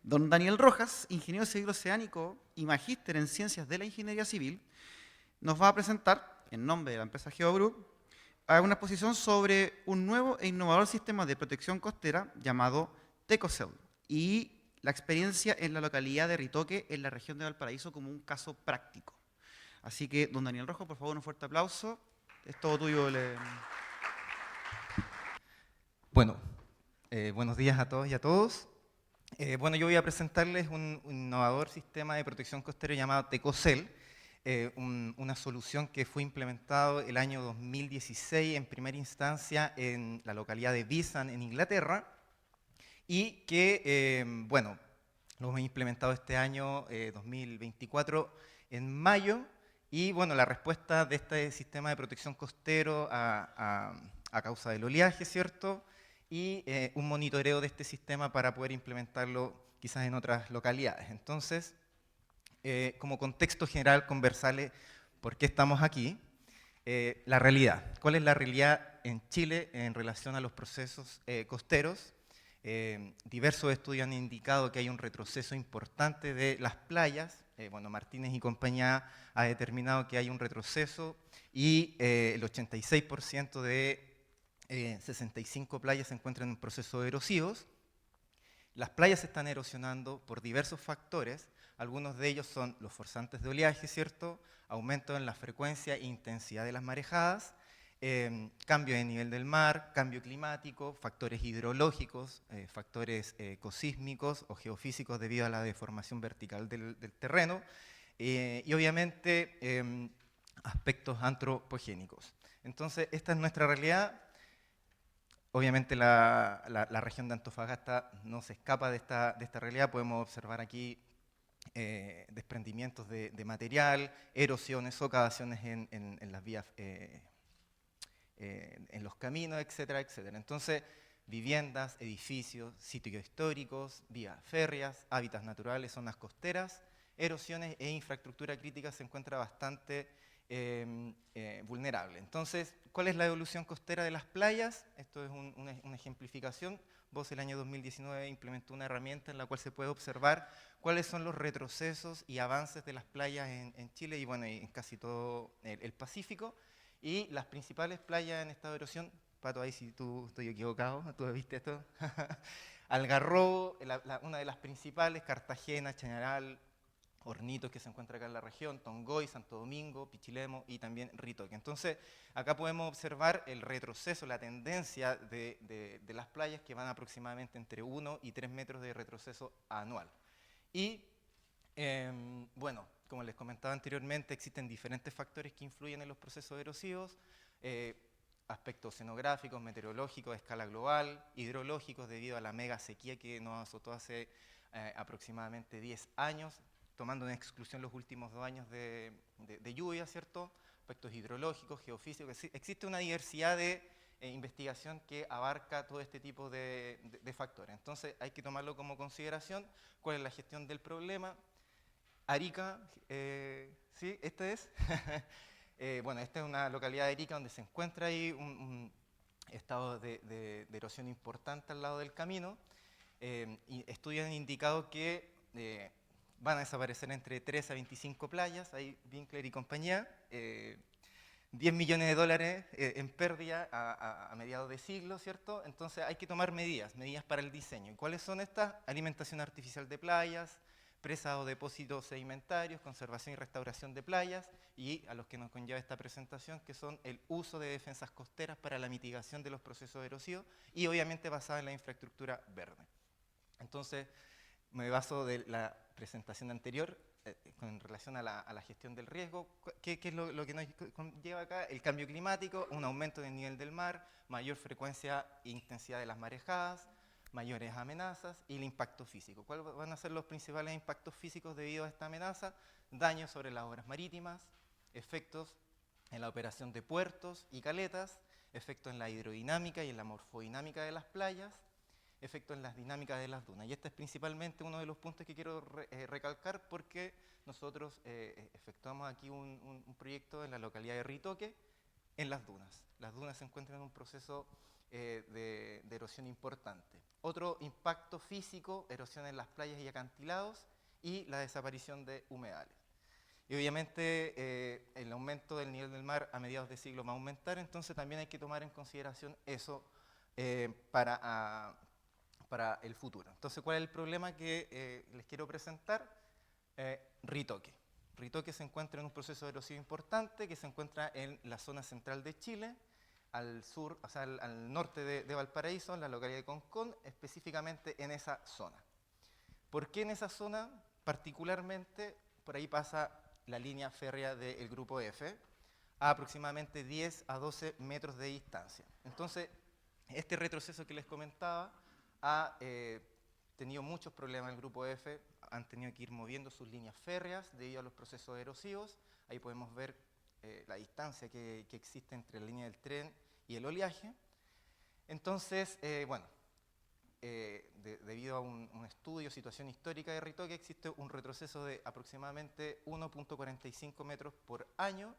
Don Daniel Rojas, ingeniero civil oceánico y magíster en ciencias de la ingeniería civil, nos va a presentar, en nombre de la empresa GeoGroup, una exposición sobre un nuevo e innovador sistema de protección costera llamado Tecocel y la experiencia en la localidad de Ritoque, en la región de Valparaíso, como un caso práctico. Así que, don Daniel Rojas, por favor, un fuerte aplauso. Es todo tuyo. Bueno, buenos días a todos y a todos. Bueno, yo voy a presentarles un innovador sistema de protección costera llamado Tecocel, una solución que fue implementado el año 2016 en primera instancia en la localidad de Visan, en Inglaterra, y que, bueno, lo hemos implementado este año 2024 en mayo, y bueno, la respuesta de este sistema de protección costero a causa del oleaje, ¿cierto? Y un monitoreo de este sistema para poder implementarlo quizás en otras localidades. Entonces, como contexto general, conversarles por qué estamos aquí. La realidad. ¿Cuál es la realidad en Chile en relación a los procesos costeros? Diversos estudios han indicado que hay un retroceso importante de las playas. Bueno, Martínez y compañía ha determinado que hay un retroceso y el 86% de 65 playas se encuentran en procesos erosivos. Las playas se están erosionando por diversos factores. Algunos de ellos son los forzantes de oleaje, ¿cierto? Aumento en la frecuencia e intensidad de las marejadas, cambio de nivel del mar, cambio climático, factores hidrológicos, factores ecosísmicos o geofísicos debido a la deformación vertical del terreno y obviamente aspectos antropogénicos. Entonces, esta es nuestra realidad. Obviamente la región de Antofagasta no se escapa de esta realidad. Podemos observar aquí desprendimientos de material, erosiones, socavaciones en las vías, en los caminos, etcétera, etcétera. Entonces, viviendas, edificios, sitios históricos, vías férreas, hábitats naturales, zonas costeras, erosiones e infraestructura crítica se encuentra bastante vulnerable. Entonces, ¿cuál es la evolución costera de las playas? Esto es una ejemplificación. Vos el año 2019 implementó una herramienta en la cual se puede observar cuáles son los retrocesos y avances de las playas en Chile y bueno, en casi todo el Pacífico. Y las principales playas en estado de erosión, Pato, ahí si tú estoy equivocado, ¿tú viste esto? Algarrobo, una de las principales, Cartagena, Chañaral, Hornitos, que se encuentra acá en la región, Tongoy, Santo Domingo, Pichilemu y también Ritoque. Entonces, acá podemos observar el retroceso, la tendencia de las playas que van aproximadamente entre 1 y 3 metros de retroceso anual. Y, bueno, como les comentaba anteriormente, existen diferentes factores que influyen en los procesos erosivos, aspectos oceanográficos, meteorológicos a escala global, hidrológicos debido a la mega sequía que nos azotó hace aproximadamente 10 años, tomando en exclusión los últimos 2 años de lluvia, ¿cierto? Aspectos hidrológicos, geofísicos. Existe una diversidad de investigación que abarca todo este tipo de factores. Entonces hay que tomarlo como consideración. ¿Cuál es la gestión del problema? Arica, sí, esta es. Bueno, esta es una localidad de Arica donde se encuentra ahí un estado de erosión importante al lado del camino. Y estudios han indicado que van a desaparecer entre 3 a 25 playas, ahí Winkler y compañía, 10 millones de dólares en pérdida a mediados de siglo, ¿cierto? Entonces hay que tomar medidas para el diseño. ¿Y cuáles son estas? Alimentación artificial de playas, presas o depósitos sedimentarios, conservación y restauración de playas, y a los que nos conlleva esta presentación, que son el uso de defensas costeras para la mitigación de los procesos erosivos y obviamente basada en la infraestructura verde. Entonces, me baso de la presentación anterior con relación a la gestión del riesgo. ¿Qué es lo que nos conlleva acá? El cambio climático, un aumento del nivel del mar, mayor frecuencia e intensidad de las marejadas, mayores amenazas y el impacto físico. ¿Cuáles van a ser los principales impactos físicos debido a esta amenaza? Daños sobre las obras marítimas, efectos en la operación de puertos y caletas, efectos en la hidrodinámica y en la morfodinámica de las playas, efectos en las dinámicas de las dunas. Y este es principalmente uno de los puntos que quiero recalcar porque nosotros efectuamos aquí un proyecto en la localidad de Ritoque, en las dunas. Las dunas se encuentran en un proceso de erosión importante. Otro impacto físico, erosión en las playas y acantilados y la desaparición de humedales. Y obviamente el aumento del nivel del mar a mediados de siglo va a aumentar, entonces también hay que tomar en consideración eso para el futuro. Entonces, ¿cuál es el problema que les quiero presentar? Ritoque. Ritoque se encuentra en un proceso de erosión importante que se encuentra en la zona central de Chile, al sur, o sea, al norte de Valparaíso, en la localidad de Concón, específicamente en esa zona. ¿Por qué en esa zona? Particularmente, por ahí pasa la línea férrea del grupo F, a aproximadamente 10 a 12 metros de distancia. Entonces, este retroceso que les comentaba ha tenido muchos problemas el grupo F, han tenido que ir moviendo sus líneas férreas debido a los procesos erosivos. Ahí podemos ver la distancia que existe entre la línea del tren y el oleaje. Entonces, debido a un estudio, situación histórica de Ritoque, existe un retroceso de aproximadamente 1.45 metros por año.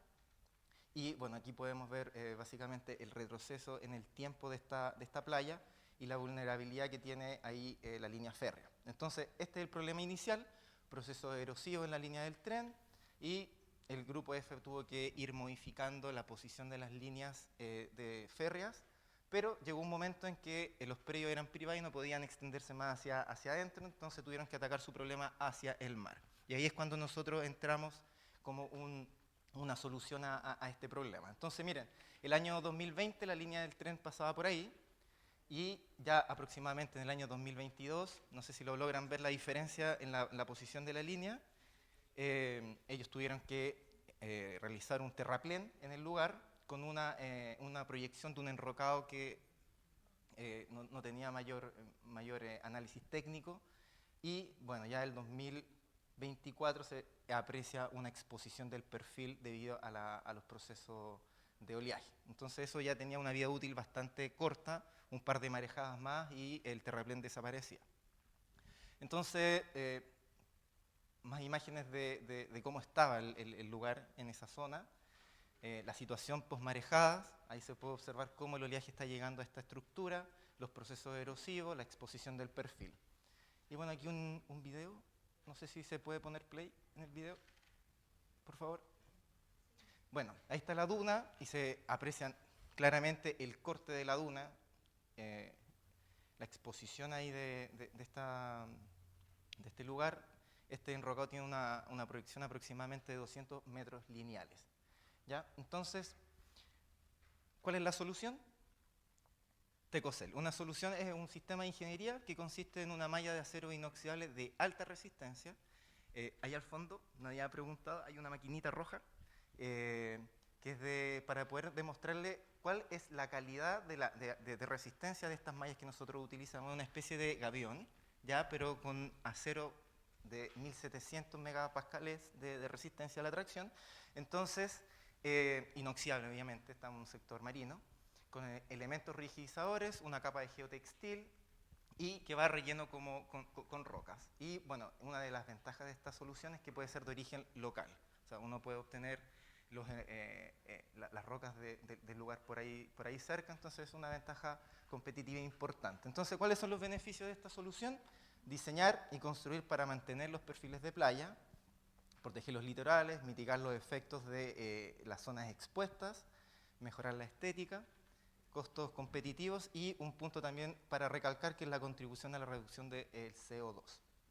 Y bueno, aquí podemos ver básicamente el retroceso en el tiempo de esta playa y la vulnerabilidad que tiene ahí la línea férrea. Entonces, este es el problema inicial, proceso erosivo en la línea del tren, y el grupo F tuvo que ir modificando la posición de las líneas de férreas, pero llegó un momento en que los predios eran privados y no podían extenderse más hacia adentro, entonces tuvieron que atacar su problema hacia el mar. Y ahí es cuando nosotros entramos como una solución a este problema. Entonces, miren, el año 2020 la línea del tren pasaba por ahí, y ya aproximadamente en el año 2022, no sé si lo logran ver la diferencia en la posición de la línea, ellos tuvieron que realizar un terraplén en el lugar con una proyección de un enrocado que no tenía mayor análisis técnico, y bueno, ya el 2024 se aprecia una exposición del perfil debido a los procesos de oleaje. Entonces eso ya tenía una vida útil bastante corta, un par de marejadas más y el terraplén desaparecía. Entonces, más imágenes de cómo estaba el lugar en esa zona. La situación post-marejadas, ahí se puede observar cómo el oleaje está llegando a esta estructura, los procesos erosivos, la exposición del perfil. Y bueno, aquí un video, no sé si se puede poner play en el video, por favor. Bueno, ahí está la duna y se aprecian claramente el corte de la duna, la exposición ahí de este lugar. Este enrocado tiene una proyección aproximadamente de 200 metros lineales. ¿Ya? Entonces, ¿cuál es la solución? Tecocel. Una solución es un sistema de ingeniería que consiste en una malla de acero inoxidable de alta resistencia. Ahí al fondo, nadie ha preguntado, hay una maquinita roja que es para poder demostrarle cuál es la calidad de resistencia de estas mallas que nosotros utilizamos. Una especie de gavión, ¿ya? Pero con acero de 1700 megapascales de resistencia a la tracción. Entonces, inoxidable obviamente, estamos en un sector marino, con elementos rigidizadores, una capa de geotextil y que va relleno con rocas. Y bueno, una de las ventajas de esta solución es que puede ser de origen local. O sea, uno puede obtener las rocas del lugar por ahí cerca, entonces es una ventaja competitiva importante. Entonces, ¿cuáles son los beneficios de esta solución? Diseñar y construir para mantener los perfiles de playa, proteger los litorales, mitigar los efectos de las zonas expuestas, mejorar la estética, costos competitivos y un punto también para recalcar que es la contribución a la reducción del CO2.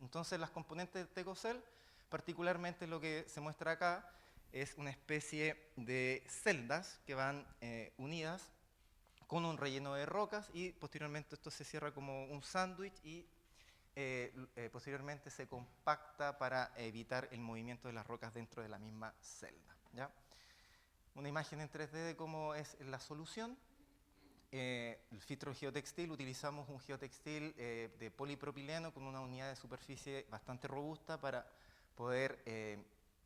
Entonces, las componentes de Tecocel, particularmente lo que se muestra acá, es una especie de celdas que van unidas con un relleno de rocas y posteriormente esto se cierra como un sándwich y posteriormente se compacta para evitar el movimiento de las rocas dentro de la misma celda. ¿Ya? Una imagen en 3D de cómo es la solución. El filtro geotextil, utilizamos un geotextil de polipropileno con una unidad de superficie bastante robusta para poder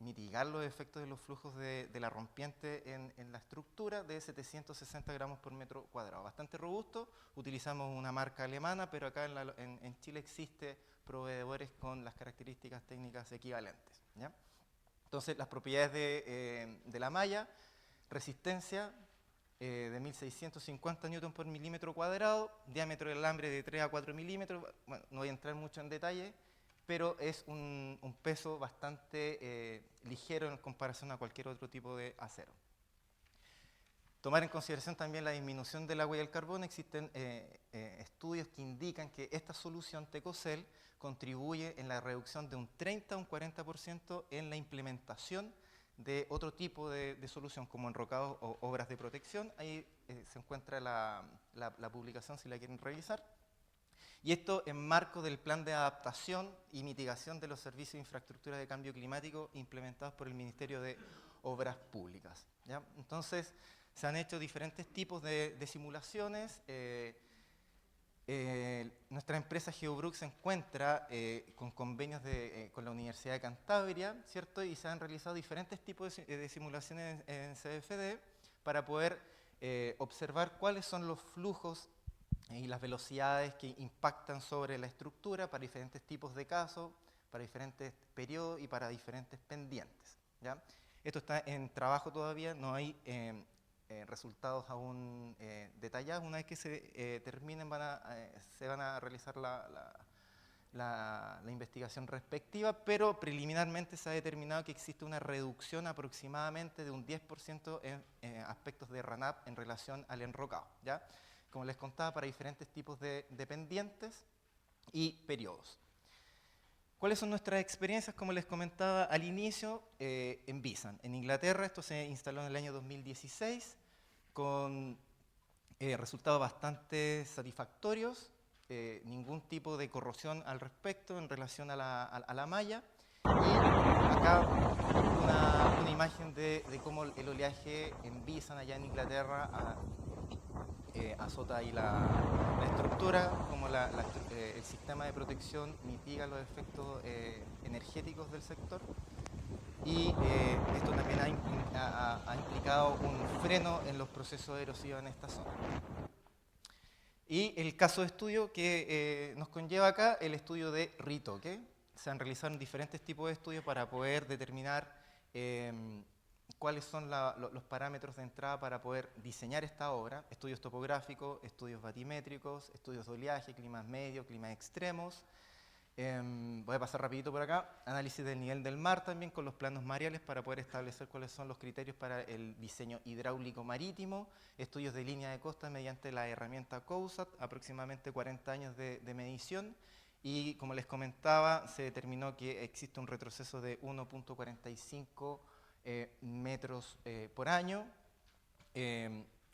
mitigar los efectos de los flujos de la rompiente en la estructura de 760 gramos por metro cuadrado. Bastante robusto, utilizamos una marca alemana, pero acá en Chile existe proveedores con las características técnicas equivalentes. ¿Ya? Entonces, las propiedades de la malla: resistencia, de 1650 newton por milímetro cuadrado, diámetro del alambre de 3 a 4 milímetros. Bueno, no voy a entrar mucho en detalle, pero es un peso bastante ligero en comparación a cualquier otro tipo de acero. Tomar en consideración también la disminución del agua y el carbono. Existen estudios que indican que esta solución Tecocel contribuye en la reducción de un 30 a un 40% en la implementación de otro tipo de solución, como enrocados o obras de protección. Ahí se encuentra la publicación si la quieren revisar. Y esto en marco del plan de adaptación y mitigación de los servicios de infraestructura de cambio climático implementados por el Ministerio de Obras Públicas, ¿ya? Entonces, se han hecho diferentes tipos de simulaciones. Nuestra empresa GeoBrook se encuentra con convenios con la Universidad de Cantabria, ¿cierto? Y se han realizado diferentes tipos de simulaciones en CFD para poder observar cuáles son los flujos y las velocidades que impactan sobre la estructura para diferentes tipos de casos, para diferentes periodos y para diferentes pendientes, ¿ya? Esto está en trabajo todavía, no hay resultados aún detallados. Una vez que se terminen se van a realizar la investigación respectiva, pero preliminarmente se ha determinado que existe una reducción aproximadamente de un 10% en aspectos de RANAP en relación al enrocado, ¿ya? Como les contaba, para diferentes tipos de pendientes y periodos. ¿Cuáles son nuestras experiencias? Como les comentaba al inicio, en Visan, en Inglaterra. Esto se instaló en el año 2016 con resultados bastante satisfactorios, ningún tipo de corrosión al respecto en relación a la malla. Y acá una imagen de cómo el oleaje en Visan, allá en Inglaterra, azota ahí la estructura, como el sistema de protección mitiga los efectos energéticos del sector. Y esto también ha implicado un freno en los procesos erosivos en esta zona. Y el caso de estudio que nos conlleva acá, el estudio de Ritoque. Se han realizado diferentes tipos de estudios para poder determinar cuáles son los parámetros de entrada para poder diseñar esta obra. Estudios topográficos, estudios batimétricos, estudios de oleaje, climas medios, climas extremos. Voy a pasar rapidito por acá. Análisis del nivel del mar también con los planos mareales para poder establecer cuáles son los criterios para el diseño hidráulico marítimo. Estudios de línea de costa mediante la herramienta COUSAT, aproximadamente 40 años de medición. Y como les comentaba, se determinó que existe un retroceso de 1.45 metros por año.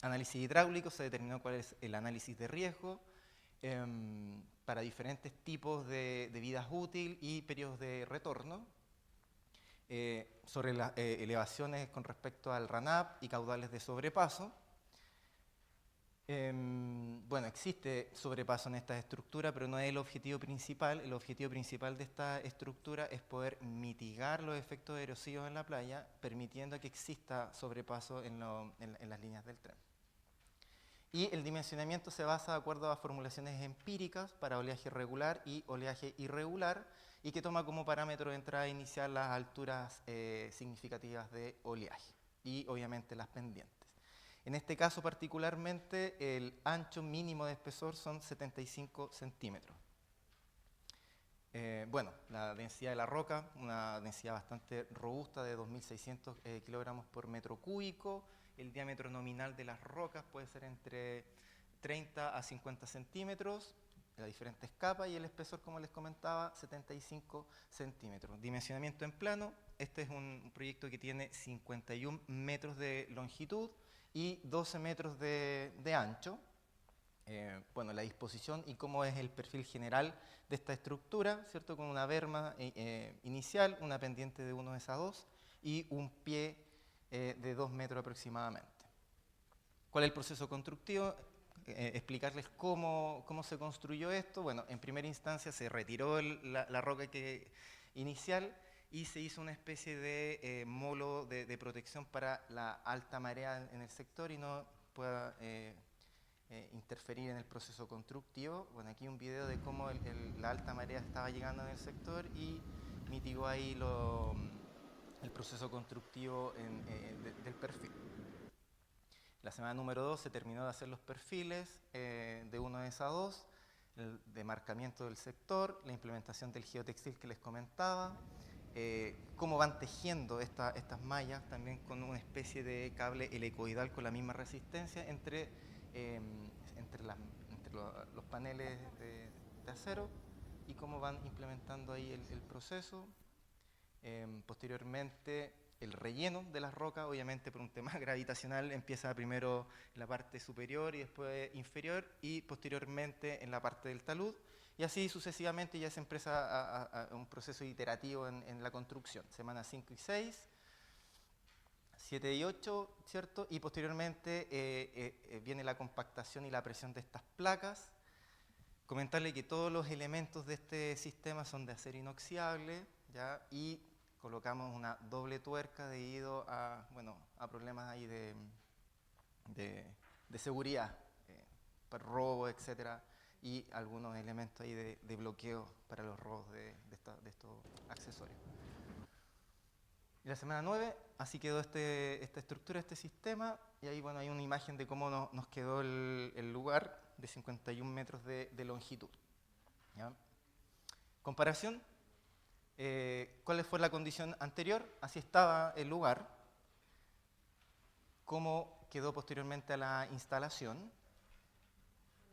Análisis hidráulico, se determinó cuál es el análisis de riesgo para diferentes tipos de vidas útiles y periodos de retorno. Sobre las elevaciones con respecto al RANAP y caudales de sobrepaso. Bueno, existe sobrepaso en esta estructura, pero no es el objetivo principal. El objetivo principal de esta estructura es poder mitigar los efectos erosivos en la playa, permitiendo que exista sobrepaso en las líneas del tren. Y el dimensionamiento se basa de acuerdo a formulaciones empíricas para oleaje regular y oleaje irregular, y que toma como parámetro de entrada inicial las alturas significativas de oleaje y obviamente las pendientes. En este caso particularmente el ancho mínimo de espesor son 75 centímetros. Bueno, la densidad de la roca, una densidad bastante robusta de 2.600 kilogramos por metro cúbico. El diámetro nominal de las rocas puede ser entre 30 a 50 centímetros, las diferentes capas, y el espesor, como les comentaba, 75 centímetros. Dimensionamiento en plano. Este es un proyecto que tiene 51 metros de longitud y 12 metros de ancho. Bueno, la disposición y cómo es el perfil general de esta estructura, ¿cierto? Con una berma inicial, una pendiente de 1 a 2 y un pie de 2 metros aproximadamente. ¿Cuál es el proceso constructivo? Explicarles cómo se construyó esto. Bueno, en primera instancia se retiró la roca inicial y se hizo una especie de molo de protección para la alta marea en el sector y no pueda interferir en el proceso constructivo. Bueno, aquí un video de cómo la alta marea estaba llegando en el sector y mitigó ahí el proceso constructivo del perfil. La semana número 2 se terminó de hacer los perfiles de 1S a 2, el demarcamiento del sector, la implementación del geotextil que les comentaba, cómo van tejiendo estas mallas también con una especie de cable helicoidal con la misma resistencia entre los paneles de acero, y cómo van implementando ahí el proceso. Posteriormente, el relleno de las rocas, obviamente por un tema gravitacional, empieza primero en la parte superior y después inferior, y posteriormente en la parte del talud, y así sucesivamente ya se empieza a un proceso iterativo en la construcción. Semanas 5 y 6, 7 y 8, ¿cierto? Y posteriormente viene la compactación y la presión de estas placas. Comentarle que todos los elementos de este sistema son de acero inoxidable, ¿ya? Y colocamos una doble tuerca debido a, bueno, a problemas ahí de seguridad, para robo, etcétera, y algunos elementos ahí de bloqueo para los robos de estos accesorios. Y la semana 9, así quedó esta estructura, este sistema, y ahí, bueno, hay una imagen de cómo nos quedó el lugar de 51 metros de longitud, ¿ya? Comparación, ¿cuál fue la condición anterior? Así estaba el lugar, cómo quedó posteriormente a la instalación,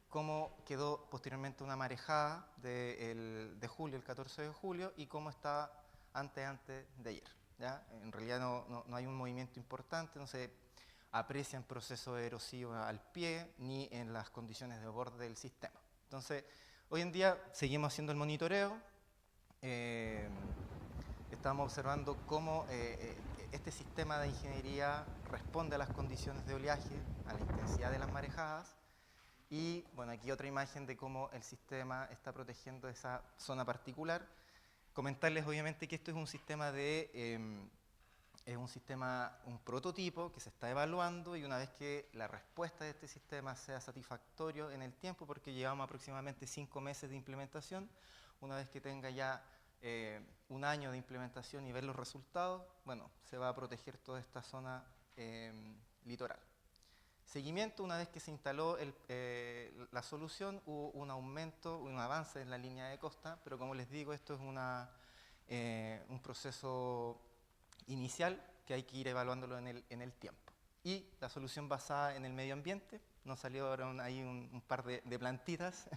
cómo quedó posteriormente una marejada de julio, el 14 de julio, y cómo estaba antes de ayer, ¿ya? En realidad no hay un movimiento importante, no se aprecia en proceso erosivo al pie ni en las condiciones de borde del sistema. Entonces, hoy en día seguimos haciendo el monitoreo, estamos observando cómo este sistema de ingeniería responde a las condiciones de oleaje, a la intensidad de las marejadas, y bueno, aquí otra imagen de cómo el sistema está protegiendo esa zona particular. Comentarles obviamente que esto es un sistema un prototipo que se está evaluando, y una vez que la respuesta de este sistema sea satisfactorio en el tiempo, porque llevamos aproximadamente 5 meses de implementación, una vez que tenga ya un año de implementación y ver los resultados, bueno, se va a proteger toda esta zona litoral. Seguimiento: una vez que se instaló la solución, hubo un aumento, un avance en la línea de costa, pero como les digo, esto es un proceso inicial que hay que ir evaluándolo en el tiempo. Y la solución basada en el medio ambiente, nos salieron ahí un par de plantitas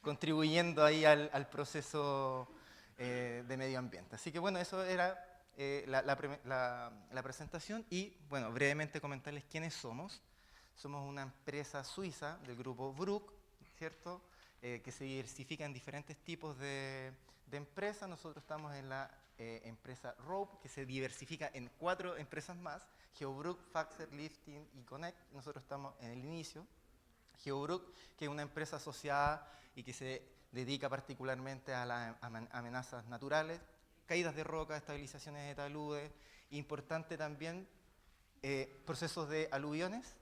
contribuyendo ahí al proceso de medio ambiente. Así que bueno, eso era la presentación, y bueno, brevemente comentarles quiénes somos. Somos una empresa suiza del grupo Bruck, ¿cierto? Que se diversifica en diferentes tipos de empresas. Nosotros estamos en la empresa Rope, que se diversifica en 4 empresas más: Geobruck, Faxer, Lifting y Connect. Nosotros estamos en el inicio. Geobruck, que es una empresa asociada y que se dedica particularmente a las amenazas naturales, caídas de roca, estabilizaciones de taludes, importante también procesos de aluviones.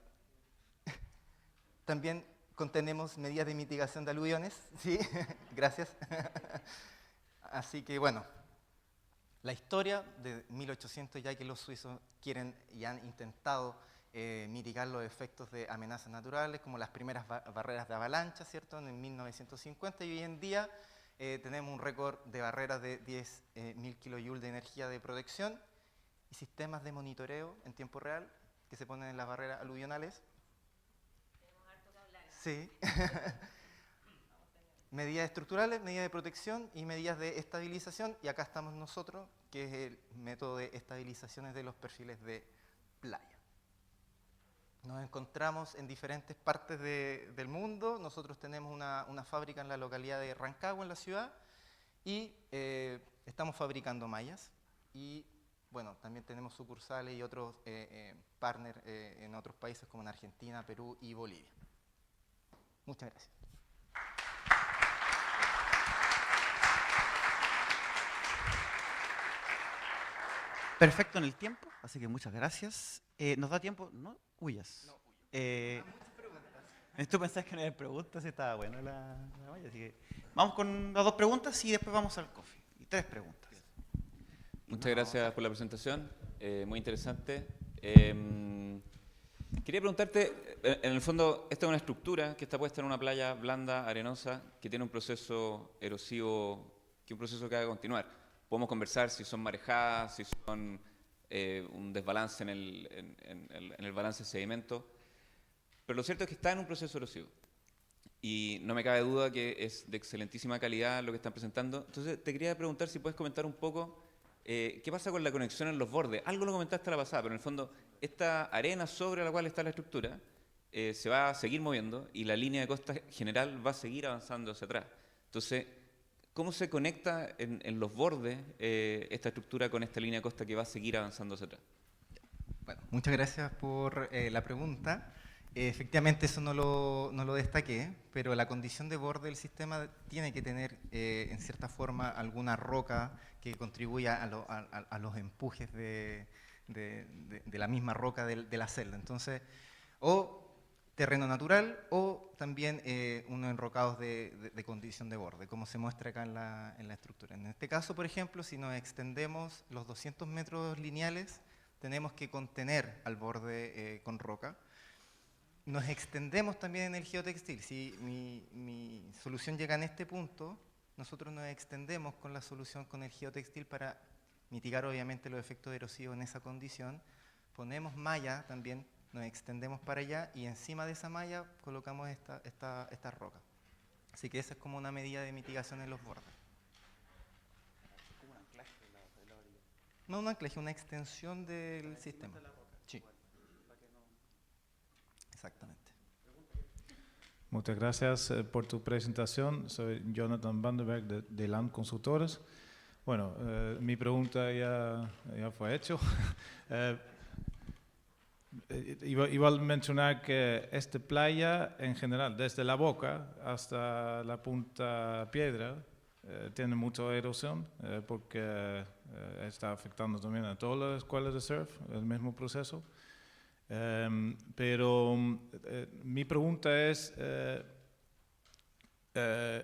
También contenemos medidas de mitigación de aluviones, ¿sí? Gracias. Así que bueno, la historia de 1800, ya que los suizos quieren y han intentado mitigar los efectos de amenazas naturales, como las primeras barreras de avalancha, ¿cierto?, en 1950, y hoy en día tenemos un récord de barreras de 10.000 kilojoules de energía de protección, y sistemas de monitoreo en tiempo real que se ponen en las barreras aluvionales. Sí. Medidas estructurales, medidas de protección y medidas de estabilización, y acá estamos nosotros, que es el método de estabilizaciones de los perfiles de playa. Nos encontramos en diferentes partes del mundo. Nosotros tenemos una fábrica en la localidad de Rancagua, en la ciudad, y estamos fabricando mallas, y bueno, también tenemos sucursales y otros partners en otros países como en Argentina, Perú y Bolivia. Muchas gracias. Perfecto en el tiempo, así que muchas gracias. ¿Nos da tiempo? No huyas. No, muchas preguntas. Tú pensás que no había preguntas, estaba bueno la malla, así que vamos con las 2 preguntas y después vamos al coffee. Y 3 preguntas. Muchas gracias por la presentación, muy interesante. Quería preguntarte, en el fondo, esta es una estructura que está puesta en una playa blanda, arenosa, que tiene un proceso erosivo, que un proceso que va a continuar. Podemos conversar si son marejadas, si son un desbalance en el balance de sedimento, pero lo cierto es que está en un proceso erosivo. Y no me cabe duda que es de excelentísima calidad lo que están presentando. Entonces, te quería preguntar si puedes comentar un poco qué pasa con la conexión en los bordes. Algo lo comentaste a la pasada, pero en el fondo, esta arena sobre la cual está la estructura se va a seguir moviendo y la línea de costa general va a seguir avanzando hacia atrás. Entonces, ¿cómo se conecta en los bordes esta estructura con esta línea de costa que va a seguir avanzando hacia atrás? Bueno, muchas gracias por la pregunta. Efectivamente, eso no lo destaqué, pero la condición de borde del sistema tiene que tener, en cierta forma, alguna roca que contribuya a los empujes de la misma roca de la celda. Entonces, o terreno natural o también unos enrocados de condición de borde, como se muestra acá en la estructura. En este caso, por ejemplo, si nos extendemos los 200 metros lineales, tenemos que contener al borde con roca. Nos extendemos también en el geotextil. Si mi solución llega en este punto, nosotros nos extendemos con la solución con el geotextil para mitigar obviamente los efectos erosivos en esa condición. Ponemos malla también, nos extendemos para allá y encima de esa malla colocamos esta roca. Así que esa es como una medida de mitigación en los bordes. Como un anclaje de la orilla. No un anclaje, una extensión del sistema. Sí. Exactamente. Muchas gracias por tu presentación. Soy Jonathan Vandenberg de Land Consultores. Bueno, mi pregunta ya fue hecha. Iba a mencionar que esta playa en general, desde la boca hasta la punta piedra, tiene mucha erosión porque está afectando también a todas las escuelas de surf, el mismo proceso. Pero mi pregunta es,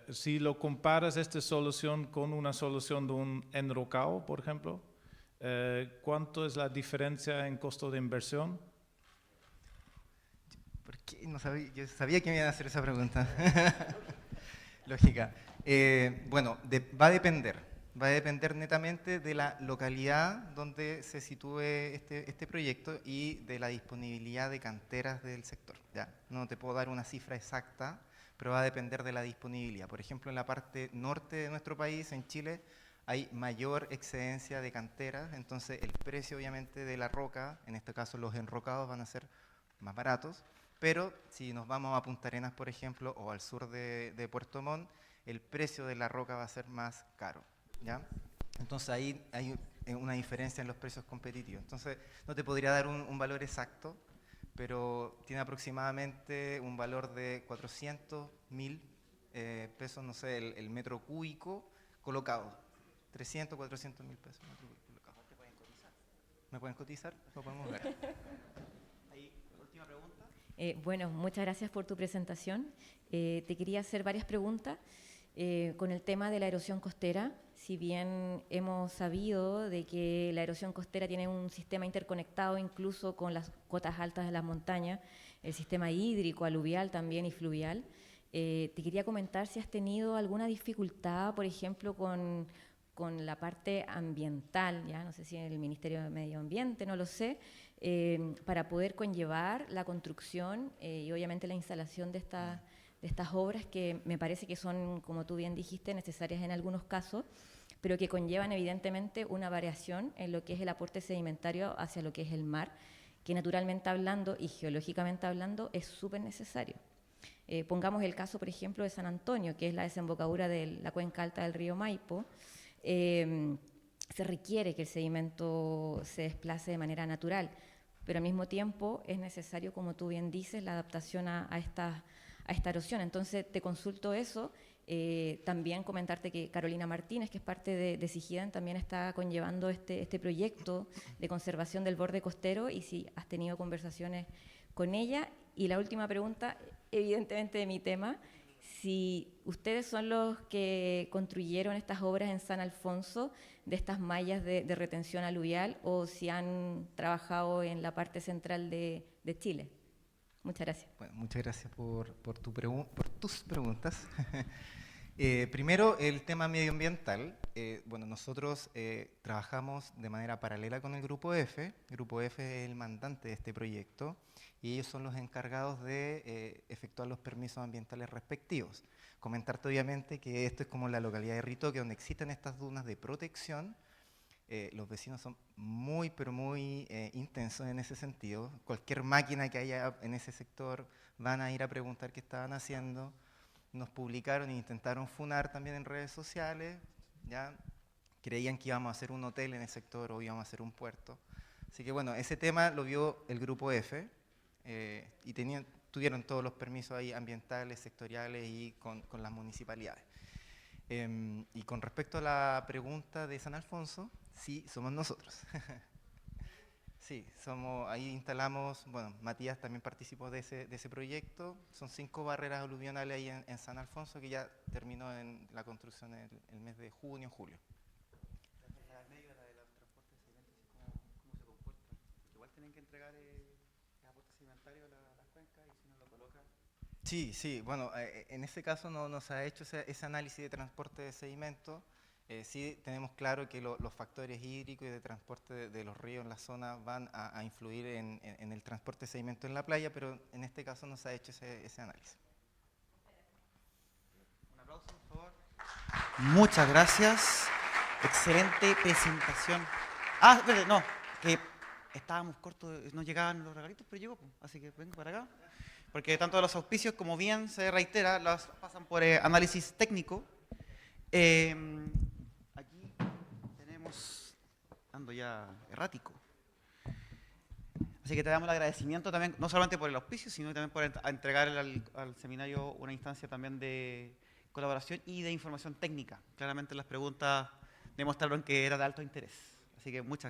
si lo comparas esta solución con una solución de un enrocado, por ejemplo, ¿cuánto es la diferencia en costo de inversión? ¿Por qué? No sabía, yo sabía que me iban a hacer esa pregunta. Lógica. Bueno, va a depender netamente de la localidad donde se sitúe este proyecto y de la disponibilidad de canteras del sector. ¿Ya? No te puedo dar una cifra exacta, pero va a depender de la disponibilidad. Por ejemplo, en la parte norte de nuestro país, en Chile, hay mayor excedencia de canteras, entonces el precio obviamente de la roca, en este caso los enrocados, van a ser más baratos, pero si nos vamos a Punta Arenas, por ejemplo, o al sur de Puerto Montt, el precio de la roca va a ser más caro. ¿Ya? Entonces ahí hay una diferencia en los precios competitivos. Entonces no te podría dar un valor exacto, pero tiene aproximadamente un valor de 400.000 pesos, no sé, el metro cúbico colocado. 300, 400.000 pesos. ¿Cómo te pueden cotizar? ¿Me pueden cotizar? Lo podemos ver. Ahí, última pregunta. Bueno, muchas gracias por tu presentación. Te quería hacer varias preguntas. Con el tema de la erosión costera, si bien hemos sabido de que la erosión costera tiene un sistema interconectado incluso con las cotas altas de las montañas, el sistema hídrico, aluvial también y fluvial, te quería comentar si has tenido alguna dificultad, por ejemplo, con la parte ambiental, ya no sé si en el Ministerio de Medio Ambiente, no lo sé, para poder conllevar la construcción y obviamente la instalación de estas obras que me parece que son, como tú bien dijiste, necesarias en algunos casos, pero que conllevan evidentemente una variación en lo que es el aporte sedimentario hacia lo que es el mar, que naturalmente hablando y geológicamente hablando es súper necesario. Pongamos el caso, por ejemplo, de San Antonio, que es la desembocadura de la cuenca alta del río Maipo. Se requiere que el sedimento se desplace de manera natural, pero al mismo tiempo es necesario, como tú bien dices, la adaptación a esta erosión. Entonces te consulto eso, también comentarte que Carolina Martínez, que es parte de SIGIDAN, también está conllevando este proyecto de conservación del borde costero y si has tenido conversaciones con ella. Y la última pregunta, evidentemente de mi tema, si ustedes son los que construyeron estas obras en San Alfonso, de estas mallas de retención aluvial, o si han trabajado en la parte central de Chile. Muchas gracias. Bueno, muchas gracias por tus preguntas. Primero, el tema medioambiental. Bueno, nosotros trabajamos de manera paralela con el Grupo F. El Grupo F es el mandante de este proyecto y ellos son los encargados de efectuar los permisos ambientales respectivos. Comentarte obviamente que esto es como la localidad de Ritoque, donde existen estas dunas de protección. Los vecinos son muy, pero muy intensos en ese sentido. Cualquier máquina que haya en ese sector van a ir a preguntar qué estaban haciendo. Nos publicaron e intentaron funar también en redes sociales. Ya creían que íbamos a hacer un hotel en el sector o íbamos a hacer un puerto. Así que bueno, ese tema lo vio el Grupo F y tuvieron todos los permisos ahí ambientales, sectoriales y con las municipalidades. Y con respecto a la pregunta de San Alfonso, sí, somos nosotros. Sí, ahí instalamos, bueno, Matías también participó de ese proyecto. Son 5 barreras aluvionales ahí en San Alfonso que ya terminó en la construcción el mes de junio, julio. Igual tienen que entregar el aporte sedimentario a las cuencas y si no lo colocan. Sí, sí, bueno, en ese caso no se ha hecho ese análisis de transporte de sedimento. Sí tenemos claro que los factores hídricos y de transporte de los ríos en la zona van a influir en el transporte de sedimento en la playa, pero en este caso no se ha hecho ese análisis. Un aplauso, por favor. Muchas gracias. Excelente presentación. Ah, espérate, no, que estábamos cortos, no llegaban los regalitos, pero llegó, así que vengo para acá. Porque tanto los auspicios, como bien se reitera, los pasan por análisis técnico. Aquí tenemos, ando ya errático. Así que te damos el agradecimiento también, no solamente por el auspicio, sino también por entregar al seminario una instancia también de colaboración y de información técnica. Claramente las preguntas demostraron que era de alto interés. Así que muchas gracias.